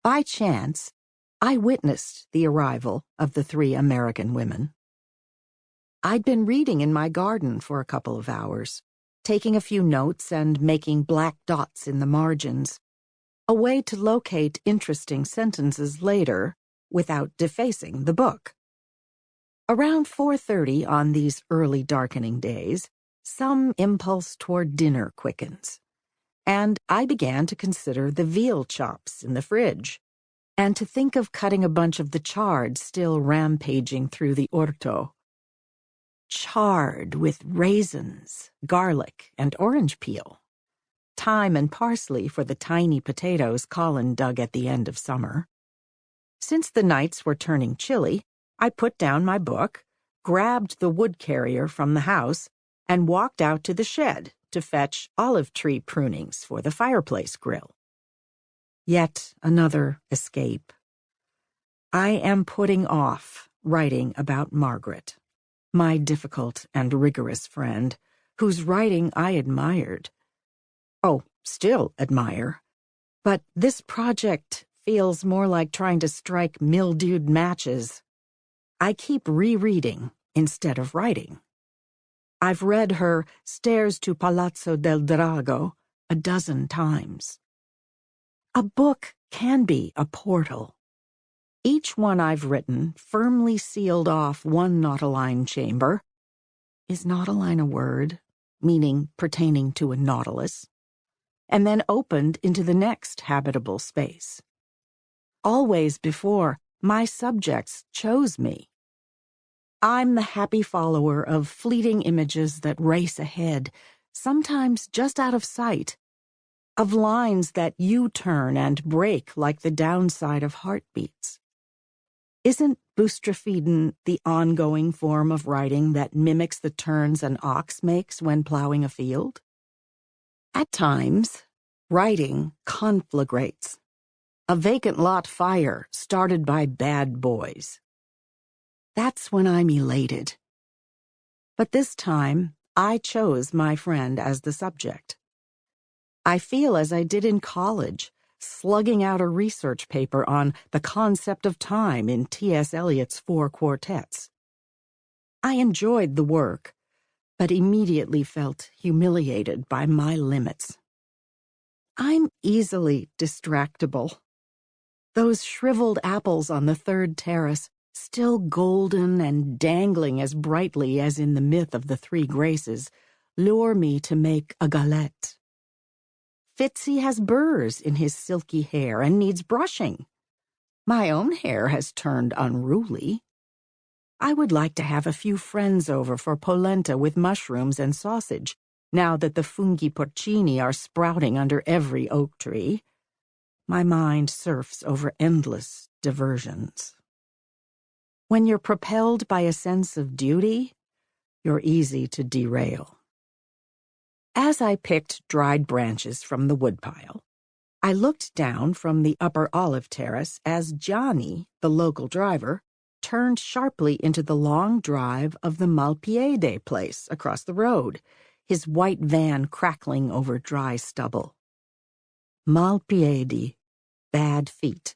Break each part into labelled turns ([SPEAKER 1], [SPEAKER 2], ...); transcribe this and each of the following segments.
[SPEAKER 1] By chance, I witnessed the arrival of the three American women. I'd been reading in my garden for a couple of hours, taking a few notes and making black dots in the margins, a way to locate interesting sentences later without defacing the book. Around 4:30 on these early darkening days, some impulse toward dinner quickens, and I began to consider the veal chops in the fridge, and to think of cutting a bunch of the chard still rampaging through the orto. Chard with raisins, garlic, and orange peel. Thyme and parsley for the tiny potatoes Colin dug at the end of summer. Since the nights were turning chilly, I put down my book, grabbed the wood carrier from the house, and walked out to the shed to fetch olive tree prunings for the fireplace grill. Yet another escape. I am putting off writing about Margaret, my difficult and rigorous friend, whose writing I admired. Oh, still admire. But this project feels more like trying to strike mildewed matches. I keep rereading instead of writing. I've read her Stairs to Palazzo del Drago a dozen times. A book can be a portal. Each one I've written firmly sealed off one nautiline chamber. Is nautiline a word, meaning pertaining to a nautilus? And then opened into the next habitable space. Always before, my subjects chose me. I'm the happy follower of fleeting images that race ahead, sometimes just out of sight, of lines that U-turn and break like the downside of heartbeats. Isn't boustrophedon the ongoing form of writing that mimics the turns an ox makes when plowing a field? At times, writing conflagrates, a vacant lot fire started by bad boys. That's when I'm elated. But this time, I chose my friend as the subject. I feel as I did in college, slugging out a research paper on the concept of time in T.S. Eliot's 4 quartets. I enjoyed the work, but immediately felt humiliated by my limits. I'm easily distractible. Those shriveled apples on the third terrace, still golden and dangling as brightly as in the myth of the Three Graces, lure me to make a galette. Fitzy has burrs in his silky hair and needs brushing. My own hair has turned unruly. I would like to have a few friends over for polenta with mushrooms and sausage, now that the funghi porcini are sprouting under every oak tree. My mind surfs over endless diversions. When you're propelled by a sense of duty, you're easy to derail. As I picked dried branches from the woodpile, I looked down from the upper olive terrace as Johnny, the local driver, turned sharply into the long drive of the Malpiede place across the road, his white van crackling over dry stubble. Malpiedi, bad feet.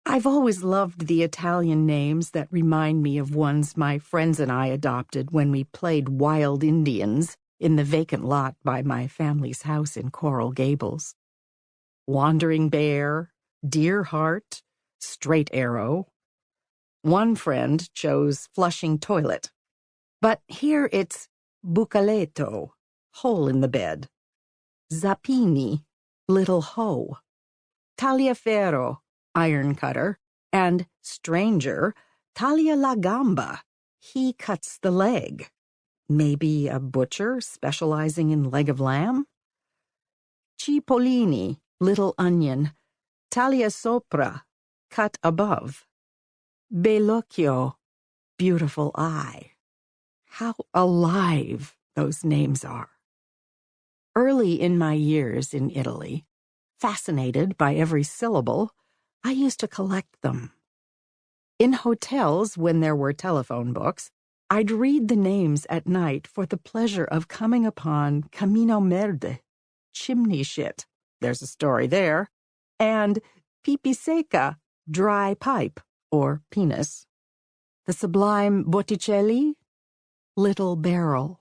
[SPEAKER 1] I've always loved the Italian names that remind me of ones my friends and I adopted when we played wild Indians in the vacant lot by my family's house in Coral Gables. Wandering Bear, Deer Heart, Straight Arrow. One friend chose Flushing Toilet, but here it's Bucaletto, Hole in the Bed, Zappini, Little Hoe, Tagliaferro, Iron Cutter, and Stranger, Taglia la Gamba, He Cuts the Leg. Maybe a butcher specializing in leg of lamb? Cipollini, Little Onion, Taglia Sopra, Cut Above. Bellocchio, Beautiful Eye. How alive those names are. Early in my years in Italy, fascinated by every syllable, I used to collect them. In hotels, when there were telephone books, I'd read the names at night for the pleasure of coming upon Camino Merde, chimney shit, there's a story there, and pipi seca, dry pipe, or penis. The sublime Botticelli, little barrel.